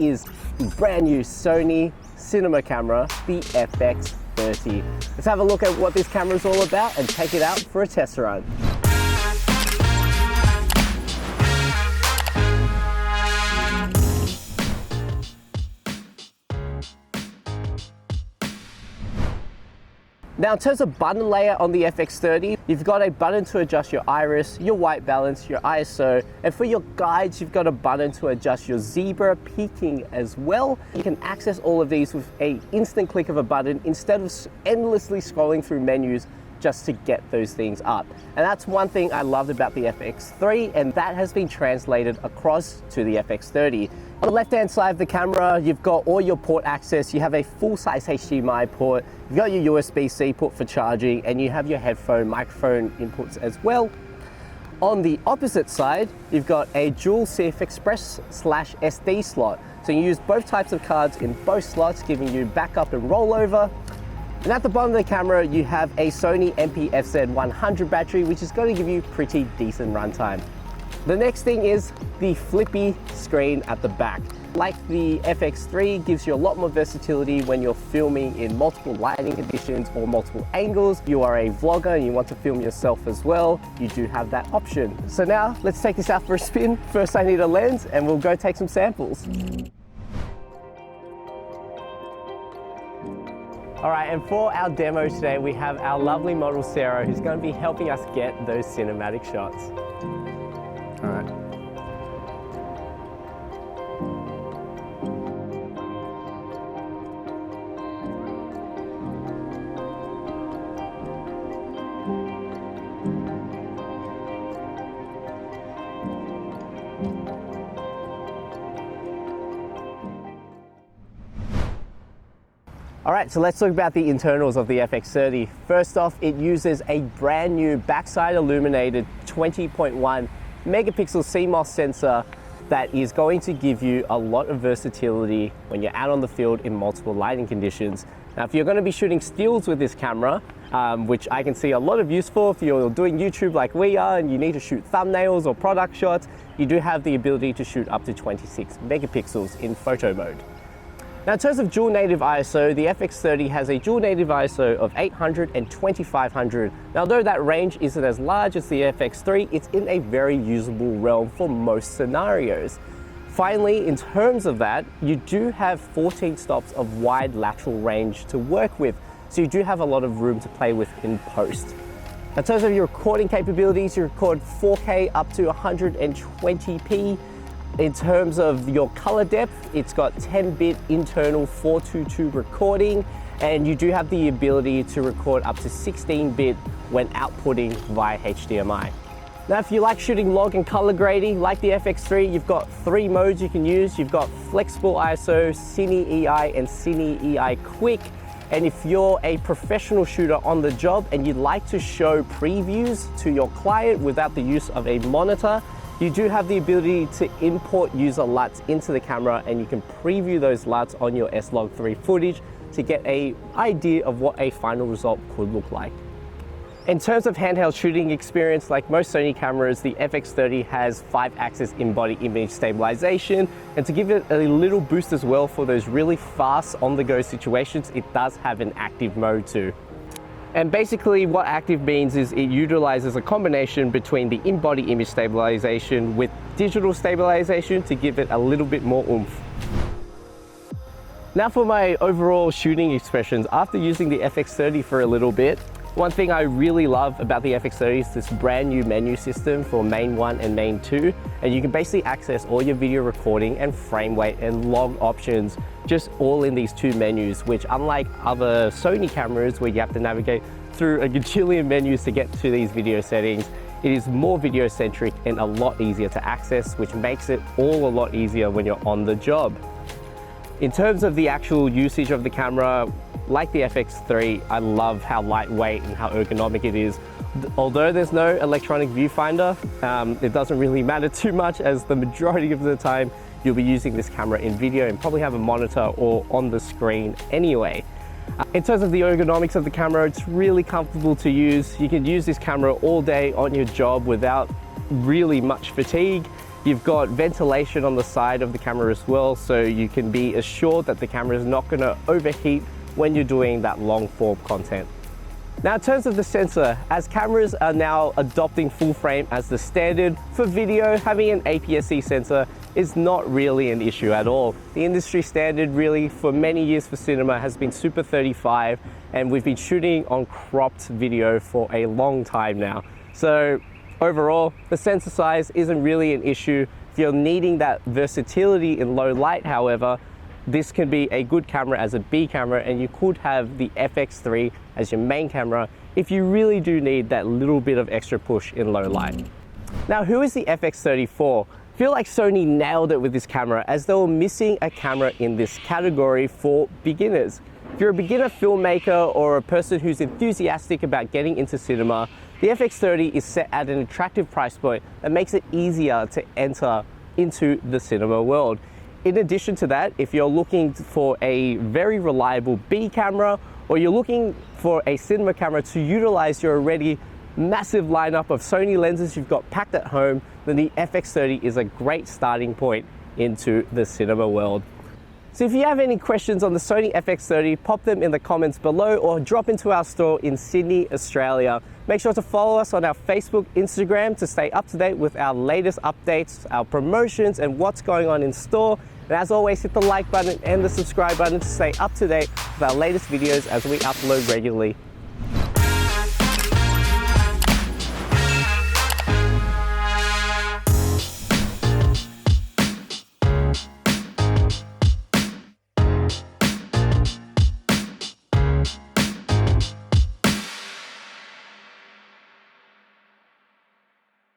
is the brand new Sony cinema camera, the FX30. Let's have a look at what this camera is all about and take it out for a test run. Now in terms of button layer on the FX30, you've got a button to adjust your iris, your white balance, your ISO, and for your guides, you've got a button to adjust your zebra peaking as well. You can access all of these with an instant click of a button instead of endlessly scrolling through menus just to get those things up. And that's one thing I loved about the FX3, and that has been translated across to the FX30. On the left-hand side of the camera, you've got all your port access. You have a full-size HDMI port, you've got your USB-C port for charging, and you have your headphone, microphone inputs as well. On the opposite side, you've got a dual CFexpress /SD slot. So you use both types of cards in both slots, giving you backup and rollover. And at the bottom of the camera, you have a Sony FZ100 battery, which is going to give you pretty decent runtime. The next thing is the flippy screen at the back. Like the FX3, gives you a lot more versatility when you're filming in multiple lighting conditions or multiple angles. You are a vlogger and you want to film yourself as well, you do have that option. So now let's take this out for a spin. First I need a lens and we'll go take some samples. All right, and for our demo today, we have our lovely model Sarah, who's going to be helping us get those cinematic shots. All right. All right, so let's talk about the internals of the FX30. First off, it uses a brand new backside illuminated 20.1 megapixel CMOS sensor that is going to give you a lot of versatility when you're out on the field in multiple lighting conditions. Now, if you're going to be shooting stills with this camera, which I can see a lot of use for if you're doing YouTube like we are and you need to shoot thumbnails or product shots, you do have the ability to shoot up to 26 megapixels in photo mode. Now in terms of dual native ISO, the FX30 has a dual native ISO of 800 and 2500. Now although that range isn't as large as the FX3, it's in a very usable realm for most scenarios. Finally, in terms of that, you do have 14 stops of wide lateral range to work with, so you do have a lot of room to play with in post. In terms of your recording capabilities, you record 4K up to 120p. In terms of your color depth, it's got 10-bit internal 422 recording, and you do have the ability to record up to 16-bit when outputting via HDMI. Now, if you like shooting log and color grading, like the FX3, you've got 3 modes you can use. You've got Flexible ISO, Cine EI, and Cine EI Quick. And if you're a professional shooter on the job and you'd like to show previews to your client without the use of a monitor, you do have the ability to import user LUTs into the camera, and you can preview those LUTs on your S-Log3 footage to get an idea of what a final result could look like. In terms of handheld shooting experience, like most Sony cameras, the FX30 has 5-axis in-body image stabilization, and to give it a little boost as well for those really fast on-the-go situations, it does have an active mode too. And basically what active means is it utilizes a combination between the in-body image stabilization with digital stabilization to give it a little bit more oomph. Now for my overall shooting expressions, after using the FX30 for a little bit, one thing I really love about the FX30 is this brand new menu system for main 1 and main 2, and you can basically access all your video recording and frame rate and log options just all in these 2 menus, which unlike other Sony cameras where you have to navigate through a gajillion menus to get to these video settings, it is more video centric and a lot easier to access, which makes it all a lot easier when you're on the job. In terms of the actual usage of the camera, like the FX3, I love how lightweight and how ergonomic it is. Although there's no electronic viewfinder, it doesn't really matter too much, as the majority of the time you'll be using this camera in video and probably have a monitor or on the screen anyway. In terms of the ergonomics of the camera, it's really comfortable to use. You can use this camera all day on your job without really much fatigue. You've got ventilation on the side of the camera as well, so you can be assured that the camera is not going to overheat when you're doing that long form content. Now, in terms of the sensor, as cameras are now adopting full frame as the standard for video, having an APS-C sensor is not really an issue at all. The industry standard really for many years for cinema has been Super 35, and we've been shooting on cropped video for a long time now. So overall, the sensor size isn't really an issue. If you're needing that versatility in low light, however, this can be a good camera as a B camera, and you could have the FX3 as your main camera if you really do need that little bit of extra push in low light. Now, who is the FX30 for? I feel like Sony nailed it with this camera, as they were missing a camera in this category for beginners. If you're a beginner filmmaker or a person who's enthusiastic about getting into cinema, the FX30 is set at an attractive price point that makes it easier to enter into the cinema world. In addition to that, if you're looking for a very reliable B camera, or you're looking for a cinema camera to utilize your already massive lineup of Sony lenses you've got packed at home, then the FX30 is a great starting point into the cinema world. So if you have any questions on the Sony FX30, pop them in the comments below or drop into our store in Sydney, Australia. Make sure to follow us on our Facebook, Instagram to stay up to date with our latest updates, our promotions, and what's going on in store. And as always, hit the like button and the subscribe button to stay up to date with our latest videos as we upload regularly.